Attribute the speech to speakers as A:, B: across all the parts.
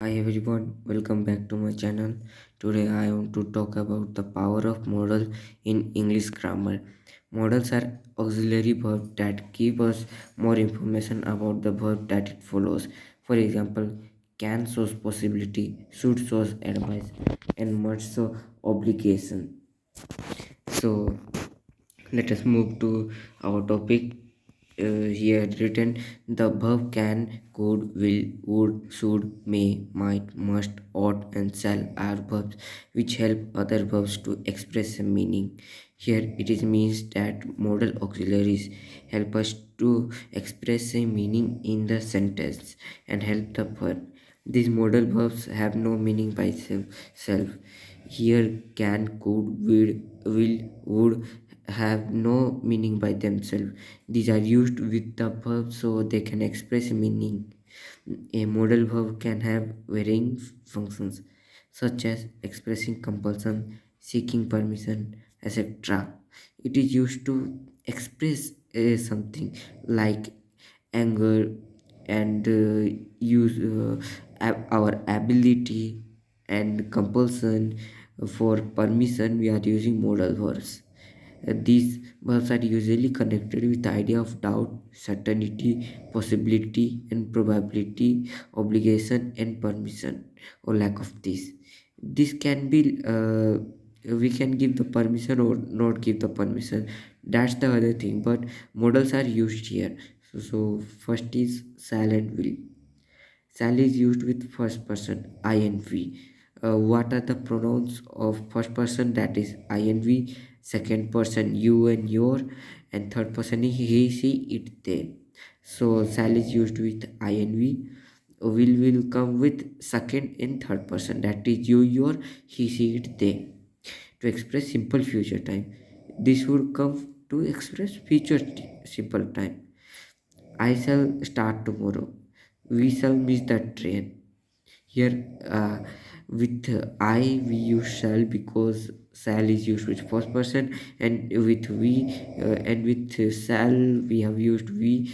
A: Hi everyone, welcome back to my channel. Today I want to talk about the power of modals in English grammar. Modals are auxiliary verbs that give us more information about the verb that it follows. For example, can shows possibility, should shows advice, and must show obligation. So let us move to our topic. Here written the verb can, could, will, would, should, may, might, must, ought, and shall are verbs which help other verbs to express a meaning. Here it is means that modal auxiliaries help us to express a meaning in the sentence and help the verb. These modal verbs have no meaning by self. Here can, could, will, would have no meaning by themselves. These are used with the verb so they can express meaning. A modal verb can have varying functions such as expressing compulsion, seeking permission, etc. It is used to express something like anger and use our ability and compulsion. For permission we are using modal verbs. These verbs are usually connected with the idea of doubt, certainty, possibility, and probability, obligation, and permission, or lack of this. This can be we can give the permission or not give the permission. That's the other thing. But models are used here. So first is silent will. Shall is used with first person I and we. What are the pronouns of first person? That is I and we. Second person you and your, and third person is he, she, it, they. So shall is used with I and we. Will come with second and third person. That is you, your, he, she, it, they. To express simple future time. This would come to express future simple time. I shall start tomorrow. We shall miss the train. Here, with I, we use shall because shall is used with first person, and with we and with shall we have used we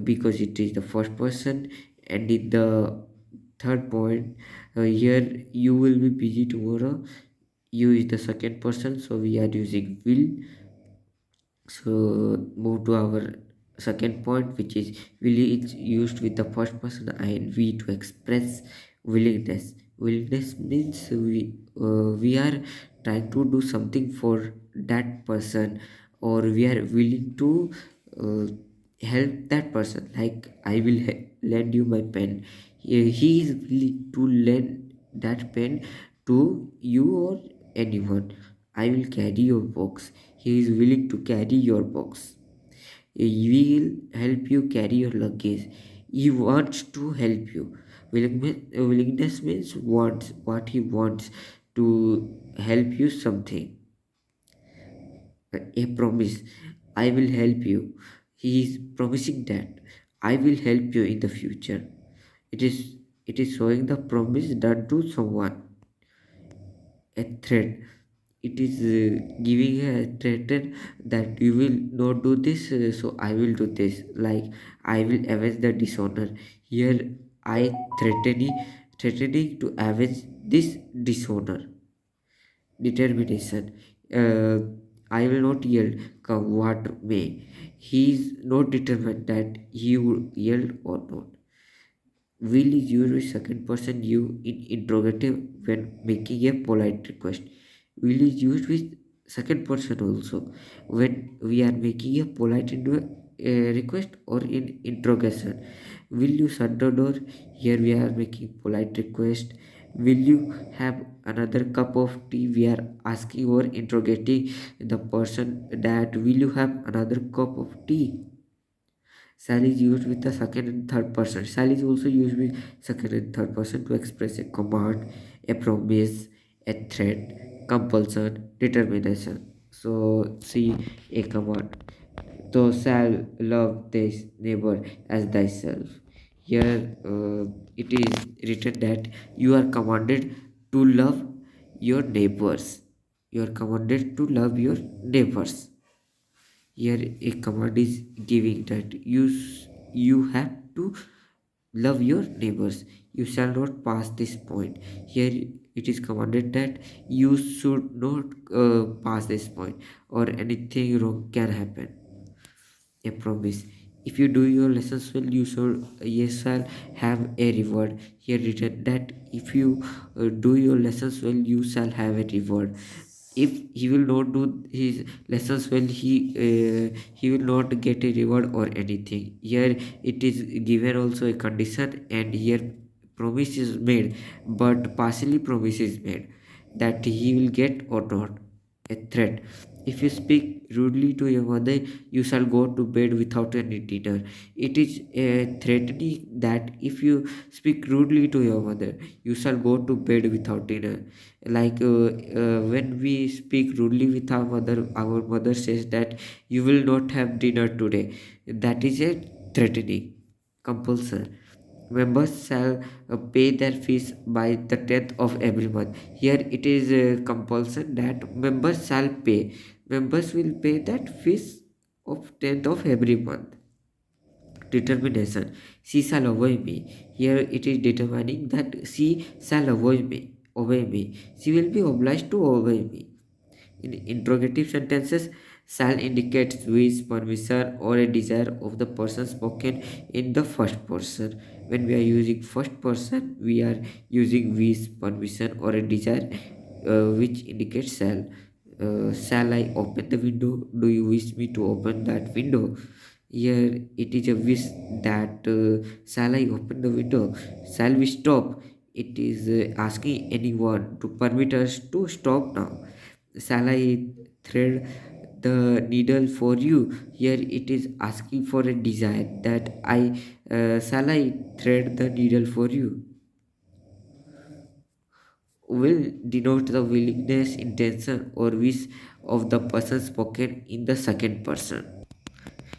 A: because it is the first person, and in the third point, here you will be busy tomorrow. You is the second person, so we are using will. So move to our second point, which is will is used with the first person I and we to express willingness. Willingness means we are trying to do something for that person, or we are willing to uh, help that person. Like I will lend you my pen. He is willing to lend that pen to you or anyone. I will carry your box. He is willing to carry your box. He will help you carry your luggage. He wants to help you. Willingness means wants, what he wants to help you something. A promise. I will help you. He is promising that I will help you in the future. It is it is showing the promise done to someone. A threat. It is giving a threat that you will not do this, so I will do this. Like I will avenge the dishonor. Here I threatening to avenge this dishonor. Determination. uh, I will not yield, come what may. He is not determined that he will yield or not. Will is used with second person you in interrogative when making a polite request. Will is used with second person also when we are making a polite request or in interrogation. Will you shut the door? Here we are making polite request. Will you have another cup of tea? We are asking or interrogating the person that will you have another cup of tea. Shall is used with the second and third person. Shall is also used with second and third person to express a command, a promise, a threat, compulsion, determination. So see a command. Thou shalt love thy neighbor as thyself. Here it is written that you are commanded to love your neighbors. You are commanded to love your neighbors. Here a command is giving that you have to Love your neighbors. You shall not pass this point. Here it is commanded that you should not pass this point, or anything wrong can happen. A promise. If you do your lessons well, you shall have a reward. Here written that if you do your lessons well, you shall have a reward. If he will not do his lessons well, he will not get a reward or anything. Here it is given also a condition, and here promise is made, but partially promise is made that he will get or not. A threat. If you speak rudely to your mother, you shall go to bed without any dinner. It is a threatening that if you speak rudely to your mother, you shall go to bed without dinner. Like when we speak rudely with our mother says that you will not have dinner today. That is a threatening compulsion. Members shall pay their fees by the 10th of every month. Here it is a compulsion that members shall pay. Members will pay that fees of 10th of every month. Determination. She shall obey me. Here it is determining that she shall obey me. Obey me. She will be obliged to obey me. In interrogative sentences, shall indicates wish, permission, or a desire of the person spoken in the first person. When we are using first person, we are using wish, permission, or a desire, which indicates shall. Shall I open the window? Do you wish me to open that window? Here it is a wish that shall I open the window? Shall we stop? It is asking anyone to permit us to stop now. Shall I thread the needle for you? Here it is asking for a desire that I shall I thread the needle for you. Will denote the willingness, intention, or wish of the person spoken in the second person.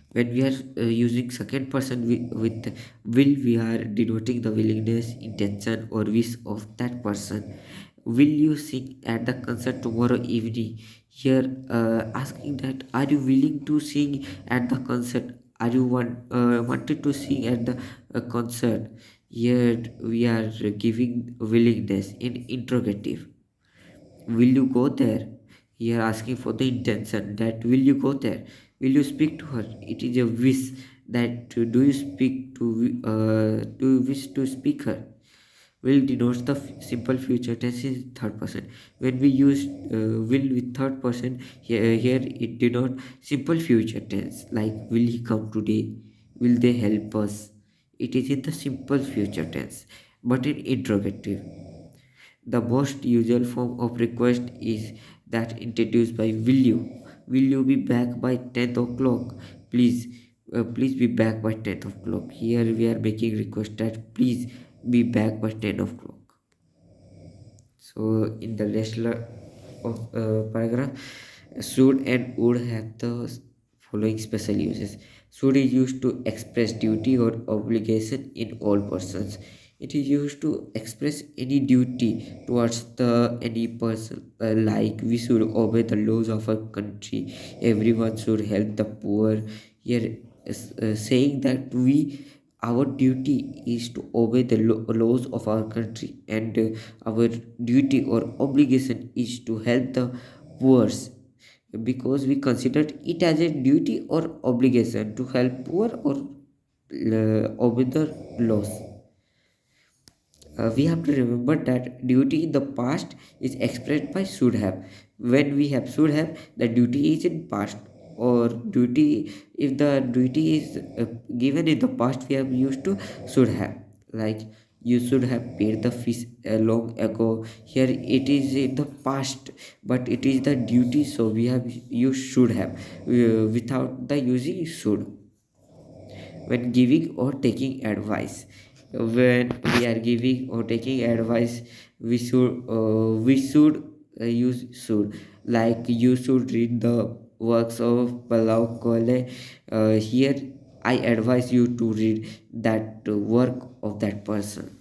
A: When we are using second person with will, we are denoting the willingness, intention, or wish of that person. Will you sing at the concert tomorrow evening? Here asking that are you willing to sing at the concert? Are you wanted to sing at the concert? Here we are giving willingness in interrogative. Will you go there? Here asking for the intention that will you go there? Will you speak to her? It is a wish that do you speak to do you wish to speak her? Will denotes the simple future tense in third person. When we use will with third person, here it denotes simple future tense like will he come today? Will they help us? It is in the simple future tense, but in interrogative. The most usual form of request is that introduced by will you. Will you be back by 10th o'clock? Please, please be back by 10th o'clock. Here we are making request that please be back by 10 o'clock. So in the rest of paragraph, should and would have the following special uses. Should is used to express duty or obligation in all persons. It is used to express any duty towards the any person, like we should obey the laws of a country. Everyone should help the poor. Here, saying that we our duty is to obey the laws of our country, and our duty or obligation is to help the poor, because we consider it as a duty or obligation to help poor or obey the laws. We have to remember that duty in the past is expressed by should have. When we have should have, the duty is in past, or duty, if the duty is given in the past, we have used to should have, like you should have paid the fees long ago. Here it is in the past, but it is the duty, so we have used should have without the using should. When giving or taking advice, when we are giving or taking advice, we should use should, like you should read the works of Palau Kole. Here I advise you to read that work of that person.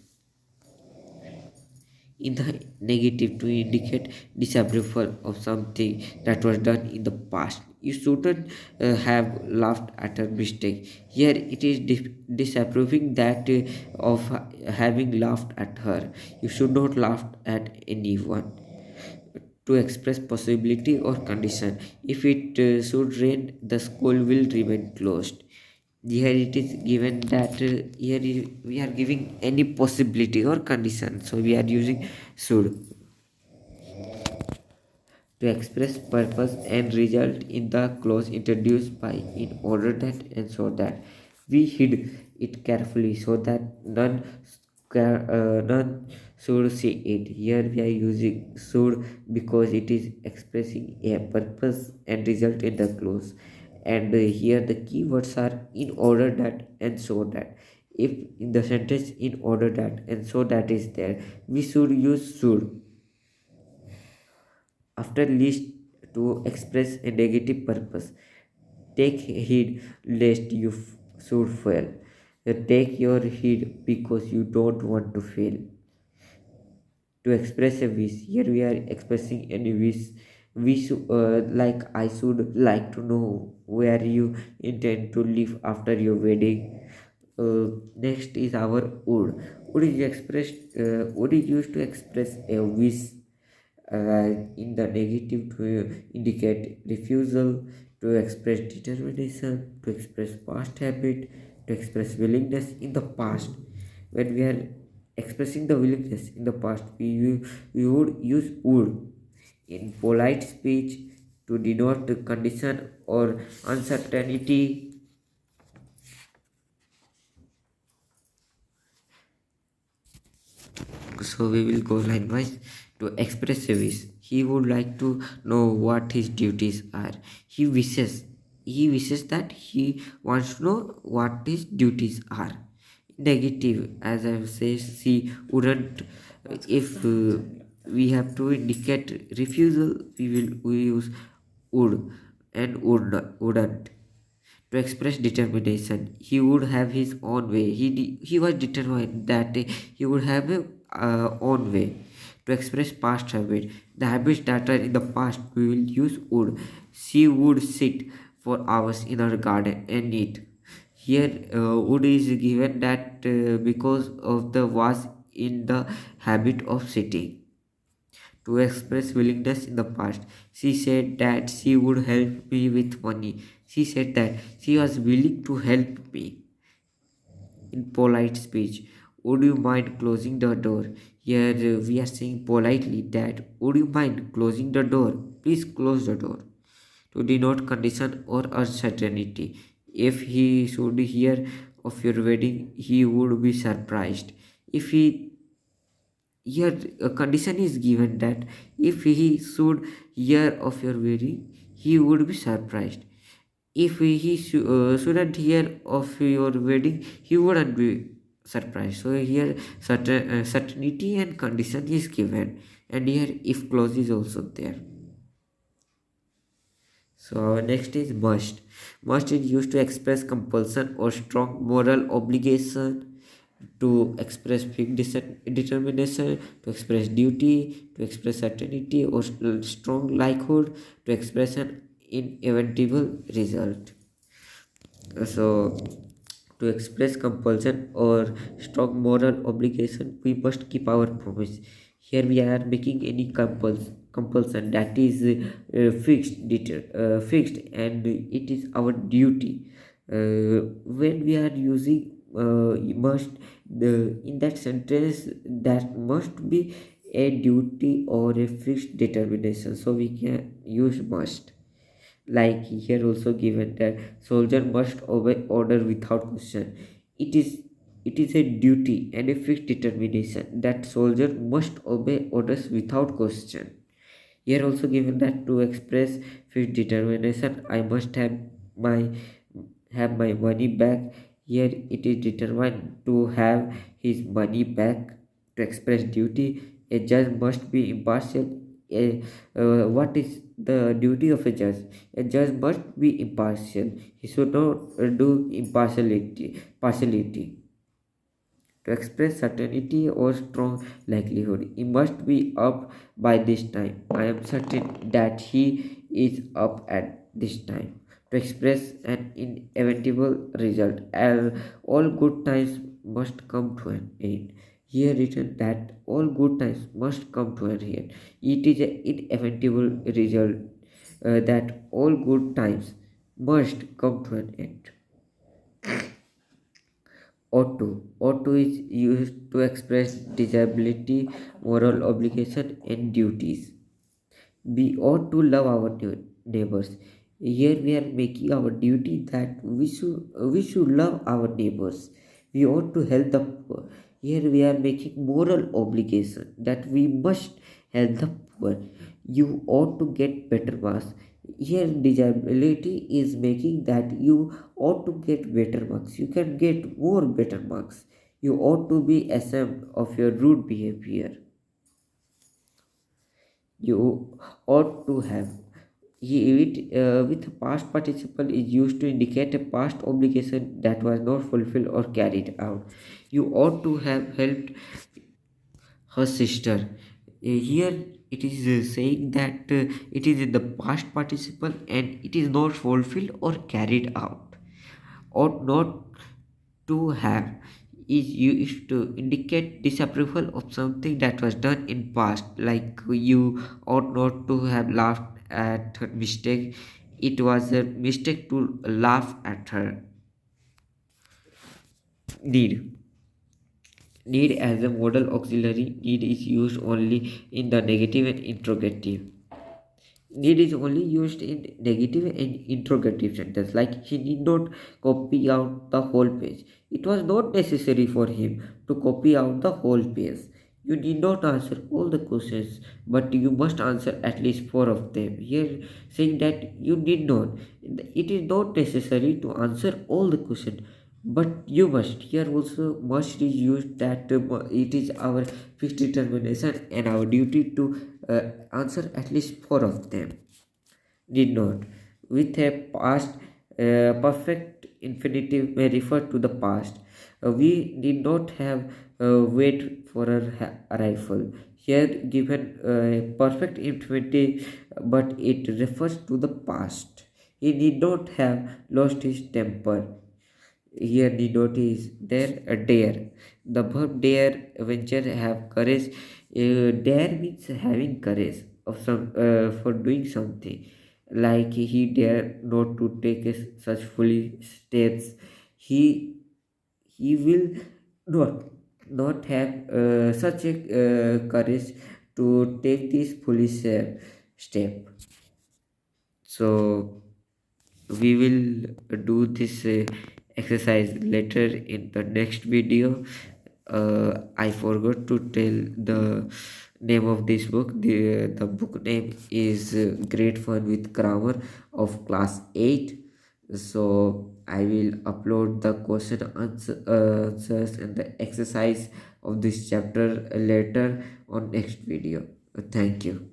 A: in the negative to indicate disapproval of something that was done in the past. You shouldn't have laughed at a mistake. Here it is disapproving that of having laughed at her. You should not laugh at anyone. To express possibility or condition, if it should rain, the school will remain closed. Here it is given that we are giving any possibility or condition, so we are using should to express purpose and result in the clause introduced by in order that ensure that we hid it carefully so that none should see it. Here we are using should because it is expressing a purpose and result in the clause, and here the keywords are in order that and so that. If in the sentence in order that and so that is there, we should use should after list to express a negative purpose. Take heed lest you should fail. Take your heed because you don't want to fail. To express a wish, here we are expressing any wish like I should like to know where you intend to live after your wedding. Next is our would is expressed would is used to express a wish in the negative to indicate refusal, to express determination, to express past habit, to express willingness in the past. When we are expressing the willingness in the past, we would use would in polite speech to denote the condition or uncertainty. So we will go line wise. To express a wish, he would like to know what his duties are. He wishes that he wants to know what his duties are. Negative, as I say, she wouldn't. If we have to indicate refusal, we use would and wouldn't. To express determination, he would have his own way. He was determined that he would have a own way. To express past habit, the habits that are in the past, we will use would. She would sit for hours in her garden and eat. Here would is given that because of the was in the habit of sitting. To express willingness in the past, she said that she would help me with money. She said that she was willing to help me. In polite speech, would you mind closing the door? Here we are saying politely that would you mind closing the door? Please close the door. To denote condition or uncertainty. If he should hear of your wedding, he would be surprised. If he Here a condition is given that if he should hear of your wedding, he would be surprised. If he shouldn't hear of your wedding, he wouldn't be surprised. So here certainty and condition is given, and here if clause is also there. So our next is must. Must is used to express compulsion or strong moral obligation, to express fixed determination, to express duty, to express certainty or strong likelihood, to express an inevitable result. So to express compulsion or strong moral obligation, we must keep our promise. Here we are making any compulsion that is fixed, and it is our duty. When we are using must, in that sentence, that must be a duty or a fixed determination, so we can use must. Like here also given that soldier must obey order without question. It is a duty and a fixed determination that soldier must obey orders without question. Here also given that to express fixed determination, I must my my money back. Here it is determined to have his money back. To express duty, a judge must be impartial. What is the duty of a judge? A judge must be impartial. He should not do partiality. To To express certainty or strong likelihood. He must be up by this time. I am certain that he is up at this time. To express an inevitable result. All good times must come to an end. Here written that all good times must come to an end. It is an inevitable result that all good times must come to an end. Ought to. Ought to is used to express disability, moral obligation, and duties. We ought to love our neighbors. Here we are making our duty that we should love our neighbors. We ought to help the poor. Here we are making moral obligation that we must help the poor. You ought to get better marks. Here disability is making that you ought to get better marks. You can get more better marks. You ought to be ashamed of your rude behavior. You ought to have. With past participle is used to indicate a past obligation that was not fulfilled or carried out. You ought to have helped her sister. Here it is saying that it is in the past participle and it is not fulfilled or carried out. Ought not to have is used to indicate disapproval of something that was done in past, like you ought not to have laughed at her mistake. It was a mistake to laugh at her. Need need as a modal auxiliary, need is used only in the negative and interrogative. Need is only used in negative and interrogative sentence, like he need not copy out the whole page. It was not necessary for him to copy out the whole page. You need not answer all the questions, but you must answer at least four of them. Here saying that you need not, it is not necessary to answer all the questions, but you must. Here also must is used that it is our fixed determination and our duty to answer at least four of them. Did not. With a past perfect infinitive may refer to the past. We did not have wait for a arrival. Here given perfect infinitive, but it refers to the past. He did not have lost his temper. Here the note is there a dare. The verb dare, venture, have courage. Dare means having courage of some for doing something. Like he dare not to take such foolish steps. He he will not not have such a courage to take this foolish step. So we will do this exercise later in the next video. I forgot to tell the name of this book. The book name is Great Fun with Grammar of class 8. So I will upload the answers and the exercise of this chapter later on next video. Thank you.